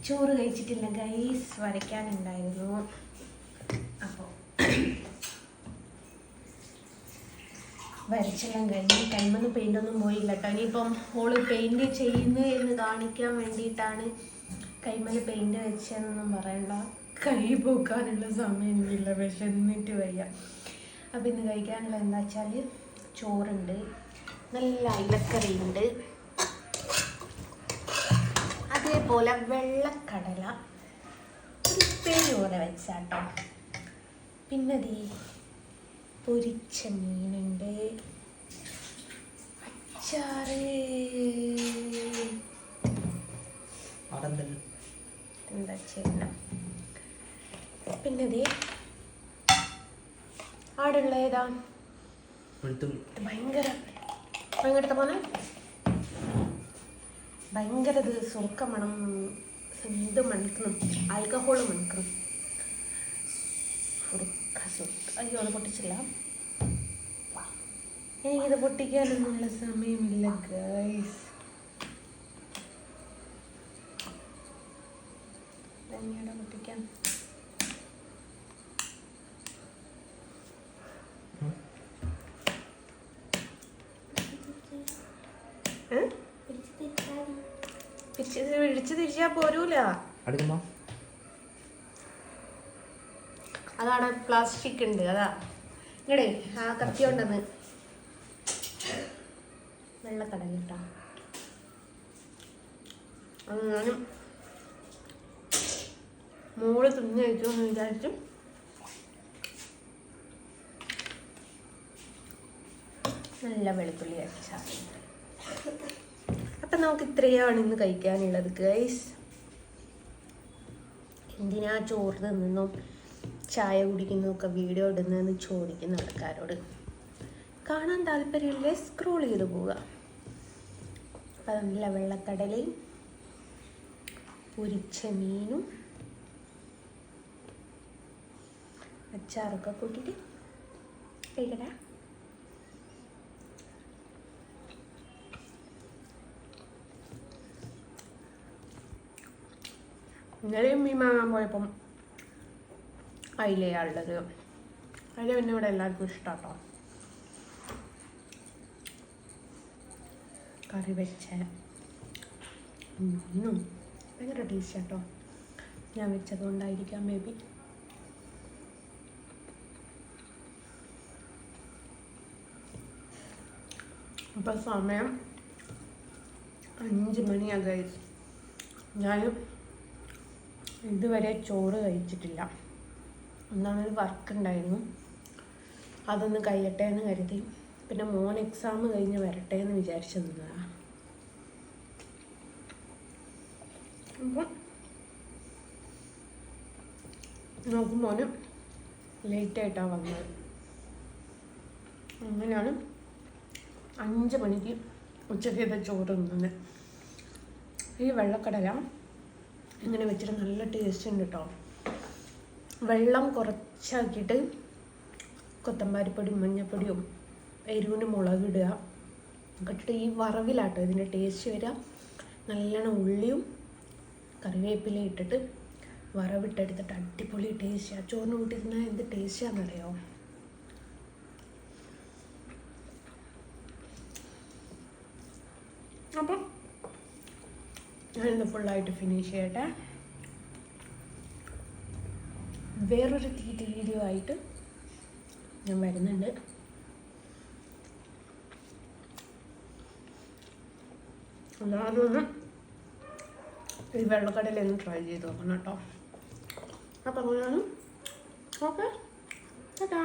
ചോറ് കഴിച്ചിട്ടില്ല ഗൈസ്, വരയ്ക്കാനുണ്ടായിരുന്നു. അപ്പോൾ വരച്ചെല്ലാം കഴിഞ്ഞ് കൈമൊന്നും പെയിൻ്റൊന്നും പോയില്ല കേട്ടോ. ഇനിയിപ്പം ഓള് പെയിൻറ് ചെയ്യുന്നു എന്ന് കാണിക്കാൻ വേണ്ടിയിട്ടാണ് കൈമല് പെയിൻറ് വെച്ചതെന്നൊന്നും പറയണ്ട. കൈ പോക്കാനുള്ള സമയമൊന്നുമില്ല, വിശന്നിട്ട് വയ്യ. അപ്പം ഇന്ന് കഴിക്കാനുള്ള എന്താ വെച്ചാൽ ചോറുണ്ട്, നല്ല അയിലക്കറിയുണ്ട്, അതേപോലെ വെള്ളക്കടല ഉപ്പേരി പോലെ വെച്ചാട്ടോ. പിന്നെ പൊരിച്ച മീനുണ്ട്, അച്ചാറ്, എന്താ ചെയ്യണം. പിന്നെ ആടുള്ള ഏതാ ഭയങ്കര പോലെ ഭയങ്കര ഇത് സുറുക്ക മണം, ഇത് മണക്കണം, ആൽക്കഹോൾ മണക്കണം. അയ്യോ അത് പൊട്ടിച്ചില്ല, എനിക്കിത് പൊട്ടിക്കാനൊന്നുള്ള സമയമില്ല ഗൈസ്. എങ്ങനെയാണ് പൊട്ടിക്കാൻ? പിടിച്ച് തിരിച്ചാ പോരൂല. അതാണ് പ്ലാസ്റ്റിക് ഉണ്ട്, അതാ ഇങ്ങടെ ആ കത്തി കൊണ്ടെന്ന്. വെള്ളക്കടല കേട്ടോ. ഞാനും മോള് തിന്നു കഴിക്കുമെന്ന് വിചാരിച്ചു. നല്ല വെളുത്തുള്ളി അരച്ചാൽ. അപ്പം നമുക്ക് ഇത്രയാണ് ഇന്ന് കഴിക്കാനുള്ളത് ഗൈസ്. എന്തിനാ ചോറ് തിന്നും ചായ കുടിക്കുന്നതൊക്കെ വീഡിയോ ഇടുന്നതെന്ന് ചോദിക്കുന്ന ആൾക്കാരോട് കാണാൻ താല്പര്യമില്ലേ, സ്ക്രോൾ ചെയ്ത് പോവുക. അപ്പം നല്ല വെള്ളക്കടലയും പൊരിച്ച മീനും അച്ചാറൊക്കെ കൂട്ടിയിട്ട് കഴിക്കട്ടെ. ഇന്നലെയും മീൻ വാങ്ങാൻ പോയപ്പം അയിലയാളുള്ളത്. അതിൽ പിന്നെ ഇവിടെ എല്ലാവർക്കും ഇഷ്ടമാട്ടോ. കറി വെച്ച മീനും ഭയങ്കര ടേസ്റ്റ് കേട്ടോ. ഞാൻ വെച്ചതുകൊണ്ടായിരിക്കാം മേ ബി. ഇപ്പം സമയം 5 മണിയാണ് ഗൈസ്. ഞാൻ ഇതുവരെ ചോറ് കഴിച്ചിട്ടില്ല. ഒന്നാമത് വർക്ക് ഉണ്ടായിരുന്നു, അതൊന്ന് കഴിയട്ടെ എന്ന് കരുതി. പിന്നെ മോൻ എക്സാം കഴിഞ്ഞ് വരട്ടെ എന്ന് വിചാരിച്ചു നിന്നതാണ്. അപ്പം നോക്കും മോന് ലേറ്റായിട്ടാണ് വന്നത്. അങ്ങനെയാണ് 5 മണിക്ക് ഉച്ചക്കത്തെ ചോറ് തിന്നുന്നത്. ഈ വെള്ളക്കടല ഇങ്ങനെ വെച്ചിട്ട് നല്ല ടേസ്റ്റ് ഉണ്ട് കേട്ടോ. വെള്ളം കുറച്ചാക്കിയിട്ട് കൊത്തമ്പാരിപ്പൊടിയും മഞ്ഞൾപ്പൊടിയും എരിവിന് മുളകിടുക എന്നിട്ട് ഈ വറവിലാട്ടോ ഇതിൻ്റെ ടേസ്റ്റ് വരിക. നല്ലോണം ഉള്ളിയും കറിവേപ്പിലയും ഇട്ടിട്ട് വറവിട്ടെടുത്തിട്ട് അടിപൊളി ടേസ്റ്റാണ്. ചോറിന് കൂട്ടി തിന്നാൽ എന്ത് ടേസ്റ്റാണെന്നറിയോ. അപ്പം ഞാനിന്ന് ഫുള്ളായിട്ട് ഫിനിഷ് ചെയ്യട്ടെ. വേറൊരു വീഡിയോ ആയിട്ട് ഞാൻ വരുന്നുണ്ട്. എല്ലാവരും ഒന്ന് ഈ വെള്ളക്കടലൊന്ന് ട്രൈ ചെയ്ത് നോക്കണം കേട്ടോ. അപ്പം അങ്ങനെയാണ്. ഓക്കെ, ടാറ്റാ.